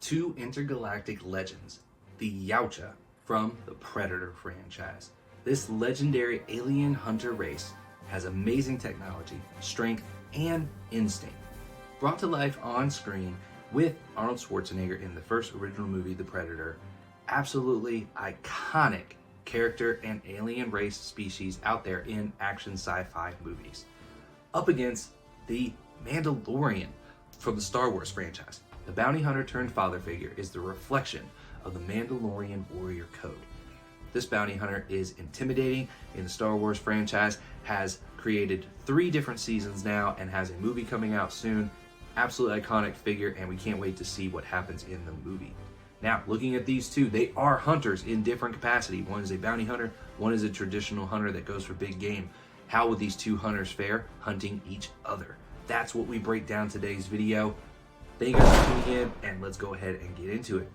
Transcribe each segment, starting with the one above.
two intergalactic legends, the Yautja from the Predator franchise. This legendary alien hunter race has amazing technology, strength, and instinct. Brought to life on screen with Arnold Schwarzenegger in the first original movie, The Predator, absolutely iconic character and alien race species out there in action sci-fi movies. Up against the Mandalorian from the Star Wars franchise. The bounty hunter turned father figure is the reflection of the Mandalorian warrior code. This bounty hunter is intimidating in the Star Wars franchise, has created 3 different seasons now, and has a movie coming out soon. Absolutely iconic figure, and we can't wait to see what happens in the movie. Now, looking at these two, they are hunters in different capacity. One is a bounty hunter, one is a traditional hunter that goes for big game. How would these two hunters fare hunting each other? That's what we break down today's video. Thank you guys for tuning in, and let's go ahead and get into it.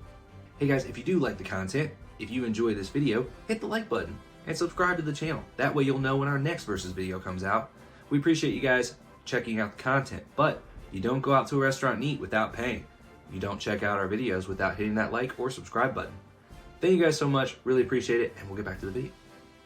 Hey guys, if you do like the content, if you enjoy this video, hit the like button and subscribe to the channel. That way you'll know when our next versus video comes out. We appreciate you guys checking out the content, but you don't go out to a restaurant and eat without paying. You don't check out our videos without hitting that like or subscribe button. Thank you guys so much, really appreciate it, and we'll get back to the video.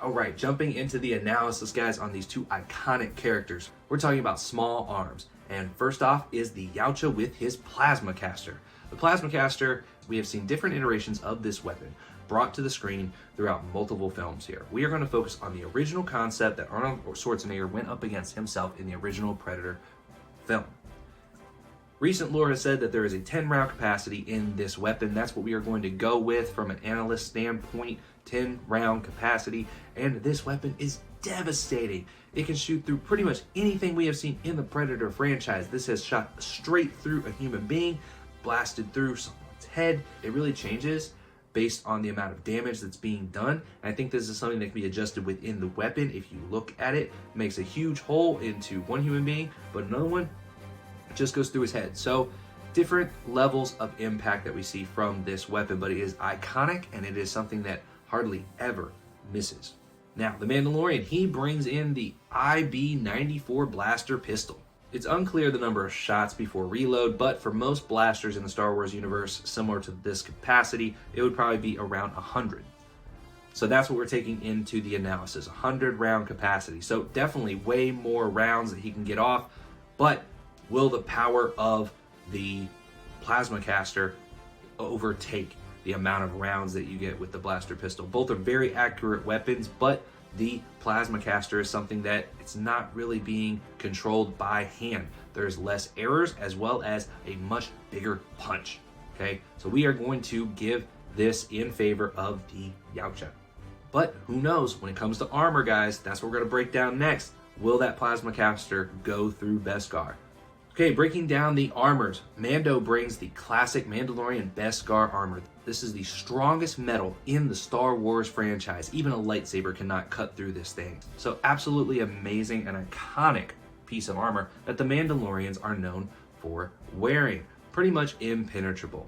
Alright, jumping into the analysis, guys, on these two iconic characters. We're talking about small arms. And first off is the Yautja with his plasma caster. The plasma caster, we have seen different iterations of this weapon brought to the screen throughout multiple films here. We are going to focus on the original concept that Arnold Schwarzenegger went up against himself in the original Predator film. Recent lore has said that there is a 10-round capacity in this weapon. That's what we are going to go with from an analyst standpoint, 10-round capacity. And this weapon is devastating. It can shoot through pretty much anything we have seen in the Predator franchise. This has shot straight through a human being, blasted through someone's head. It really changes based on the amount of damage that's being done. And I think this is something that can be adjusted within the weapon. If you look at it, it makes a huge hole into one human being, but another one just goes through his head. So different levels of impact that we see from this weapon, but it is iconic and it is something that hardly ever misses. Now, the Mandalorian, he brings in the IB-94 blaster pistol. It's unclear the number of shots before reload, but for most blasters in the Star Wars universe, similar to this capacity, it would probably be around 100. So that's what we're taking into the analysis, 100 round capacity. So definitely way more rounds that he can get off, but will the power of the plasma caster overtake the amount of rounds that you get with the blaster pistol? Both are very accurate weapons, but the plasma caster is something that it's not really being controlled by hand. There's less errors as well as a much bigger punch. Okay, so we are going to give this in favor of the Yautja. But who knows, when it comes to armor, guys, that's what we're going to break down next. Will that plasma caster go through Beskar? Okay, breaking down the armors. Mando brings the classic Mandalorian beskar-armored. This is the strongest metal in the Star Wars franchise. Even a lightsaber cannot cut through this thing. So absolutely amazing and iconic piece of armor that the Mandalorians are known for wearing. Pretty much impenetrable.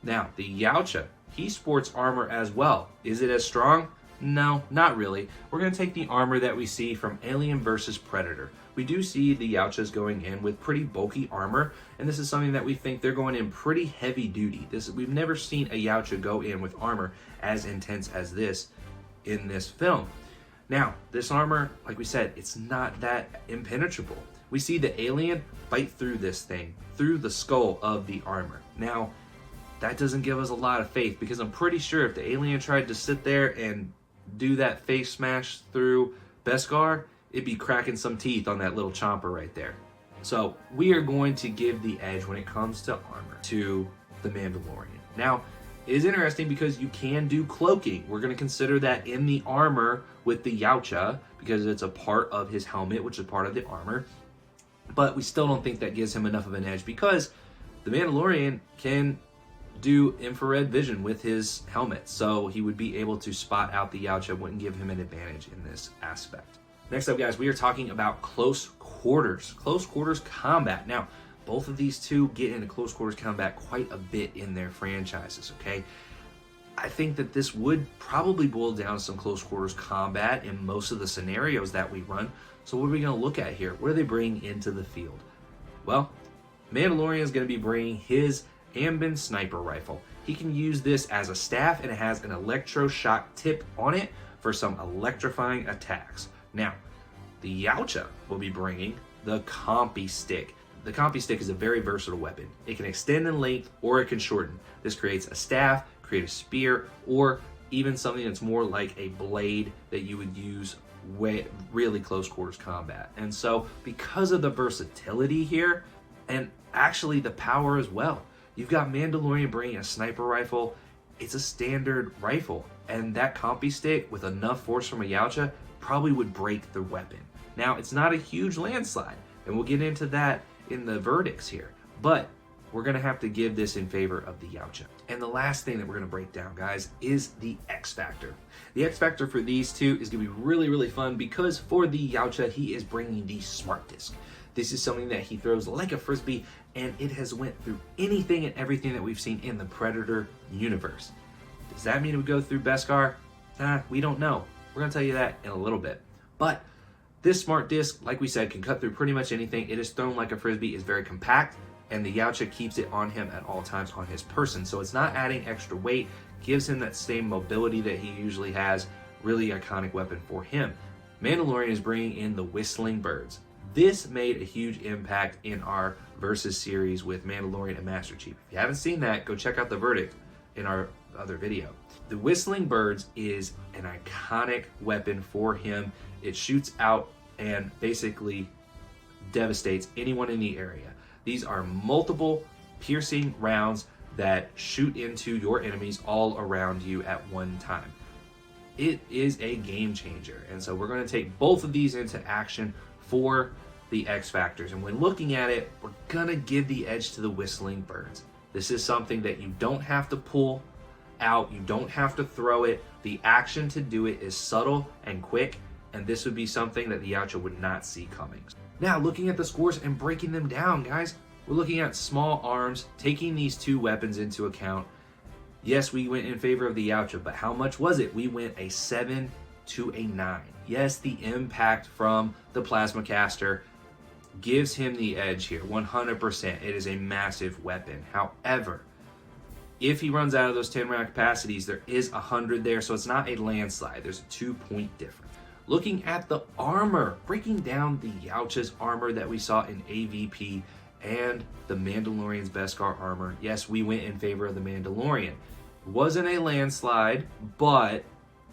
Now, the Yautja, he sports armor as well. Is it as strong? No, not really. We're going to take the armor that we see from Alien vs. Predator. We do see the Yautjas going in with pretty bulky armor, and this is something that we think they're going in pretty heavy duty. We've never seen a Yautja go in with armor as intense as this in this film. Now, this armor, like we said, it's not that impenetrable. We see the alien bite through this thing, through the skull of the armor. Now, that doesn't give us a lot of faith, because I'm pretty sure if the alien tried to sit there and do that face smash through Beskar, it'd be cracking some teeth on that little chomper right there. So we are going to give the edge when it comes to armor to the Mandalorian. Now, it is interesting because you can do cloaking. We're going to consider that in the armor with the Yautja because it's a part of his helmet, which is part of the armor. But we still don't think that gives him enough of an edge because the Mandalorian can do infrared vision with his helmet. So he would be able to spot out the Yautja, wouldn't give him an advantage in this aspect. Next up, guys, we are talking about close quarters combat. Now, both of these two get into close quarters combat quite a bit in their franchises, okay? I think that this would probably boil down to some close quarters combat in most of the scenarios that we run. So what are we going to look at here? What are they bringing into the field? Well, Mandalorian is going to be bringing his Amban sniper rifle. He can use this as a staff, and it has an electroshock tip on it for some electrifying attacks. Now, the Yautja will be bringing the Combi stick. The Combi stick is a very versatile weapon. It can extend in length or it can shorten. This creates a staff, create a spear, or even something that's more like a blade that you would use really close quarters combat. And so because of the versatility here, and actually the power as well, you've got Mandalorian bringing a sniper rifle. It's a standard rifle, and that Combi stick with enough force from a Yautja probably would break the weapon. Now, it's not a huge landslide, and we'll get into that in the verdicts here, but we're going to have to give this in favor of the Yautja. And the last thing that we're going to break down, guys, is the X Factor. The X Factor for these two is going to be really, really fun because for the Yautja, he is bringing the Smart Disc. This is something that he throws like a frisbee, and it has went through anything and everything that we've seen in the Predator universe. Does that mean it would go through Beskar? We don't know. We're going to tell you that in a little bit. But this Smart Disc, like we said, can cut through pretty much anything. It is thrown like a frisbee, is very compact, and the Yautja keeps it on him at all times on his person. So it's not adding extra weight, gives him that same mobility that he usually has. Really iconic weapon for him. Mandalorian is bringing in the Whistling Birds. This made a huge impact in our Versus series with Mandalorian and Master Chief. If you haven't seen that, go check out the verdict in our other video. The Whistling Birds is an iconic weapon for him. It shoots out and basically devastates anyone in the area. These are multiple piercing rounds that shoot into your enemies all around you at one time. It is a game changer, and so we're going to take both of these into action for the X Factors. And when looking at it, we're going to give the edge to the Whistling Birds. This is something that you don't have to pull out, you don't have to throw it. The action to do it is subtle and quick, and this would be something that the Yautja would not see coming. Now, looking at the scores and breaking them down, guys, we're looking at small arms, taking these two weapons into account. Yes, we went in favor of the Yautja, but how much was it? We went a 7 to a 9. Yes, the impact from the plasma caster gives him the edge here, 100%. It is a massive weapon. However, if he runs out of those 10 round capacities, there is 100 there, so it's not a landslide. There's a 2-point difference. Looking at the armor, breaking down the Yautja's armor that we saw in AVP and the Mandalorian's beskar armor. Yes, we went in favor of the Mandalorian. It wasn't a landslide, but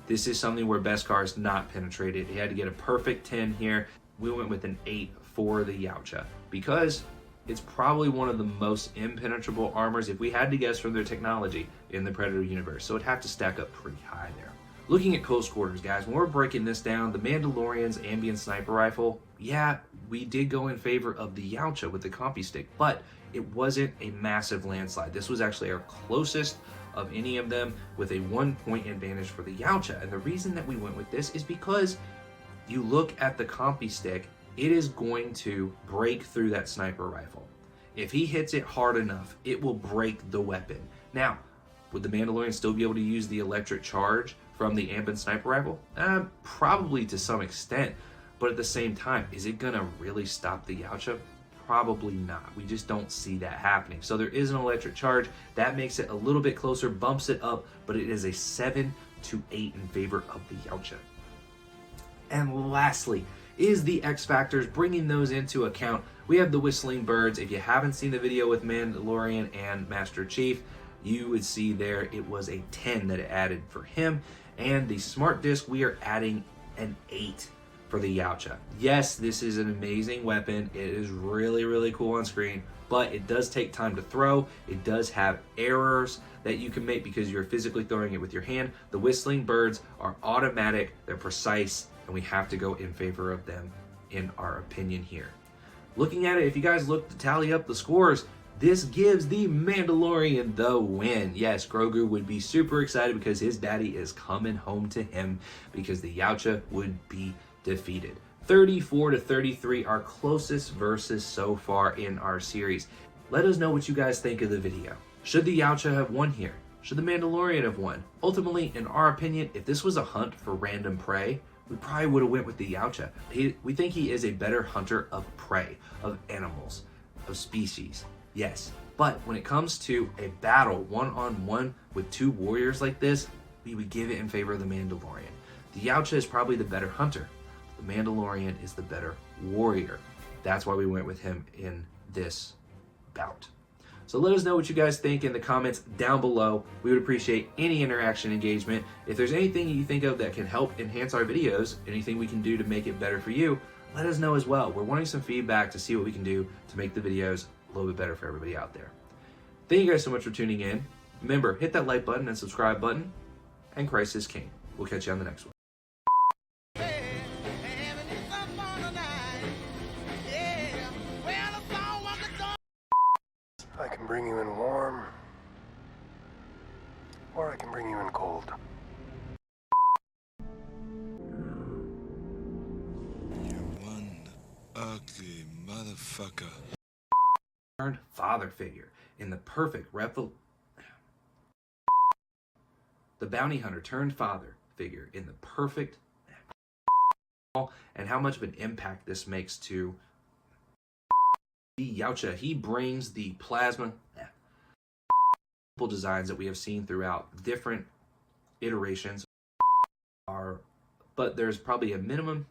this is something where beskar is not penetrated. He had to get a perfect 10 here. We went with an 8 for the Yautja because it's probably one of the most impenetrable armors, if we had to guess, from their technology in the Predator universe. So it'd have to stack up pretty high there. Looking at close quarters, guys, when we're breaking this down, the Mandalorian's Amban sniper rifle, yeah, we did go in favor of the Yautja with the Combi stick, but it wasn't a massive landslide. This was actually our closest of any of them, with a 1-point advantage for the Yautja. And the reason that we went with this is because you look at the Combi stick, it is going to break through that sniper rifle. If he hits it hard enough, it will break the weapon. Now, would the Mandalorian still be able to use the electric charge from the Amban sniper rifle? Probably to some extent, but at the same time, is it gonna really stop the Yautja? Probably not. We just don't see that happening. So there is an electric charge that makes it a little bit closer, bumps it up, but it is a 7 to 8 in favor of the Yautja. And lastly is the X Factors, bringing those into account. We have the Whistling Birds. If you haven't seen the video with Mandalorian and Master Chief, you would see there it was a 10 that it added for him. And the Smart Disc, we are adding an 8 for the Yautja. Yes, this is an amazing weapon. It is really, really cool on screen, but it does take time to throw. It does have errors that you can make because you're physically throwing it with your hand. The Whistling Birds are automatic, they're precise, and we have to go in favor of them in our opinion here. Looking at it, if you guys look to tally up the scores, this gives the Mandalorian the win. Yes, Grogu would be super excited because his daddy is coming home to him, because the Yautja would be defeated. 34 to 33, our closest versus so far in our series. Let us know what you guys think of the video. Should the Yautja have won here? Should the Mandalorian have won? Ultimately, in our opinion, if this was a hunt for random prey, we probably would have went with the Yautja. We think he is a better hunter of prey, of animals, of species. Yes, But when it comes to a battle one-on-one with two warriors like this, we would give it in favor of the Mandalorian. The Yautja is probably the better hunter. The Mandalorian is the better warrior. That's why we went with him in this bout. So let us know what you guys think in the comments down below. We would appreciate any interaction, engagement. If there's anything you think of that can help enhance our videos, anything we can do to make it better for you, let us know as well. We're wanting some feedback to see what we can do to make the videos a little bit better for everybody out there. Thank you guys so much for tuning in. Remember, hit that like button and subscribe button, and Christ is King. We'll catch you on the next one. I can bring you in warm, or I can bring you in cold. You one ugly motherfucker. Turned father figure in the perfect the bounty hunter turned father figure in the perfect, and how much of an impact this makes to the Yautja. He brings the plasma designs that we have seen throughout different iterations but there's probably a minimum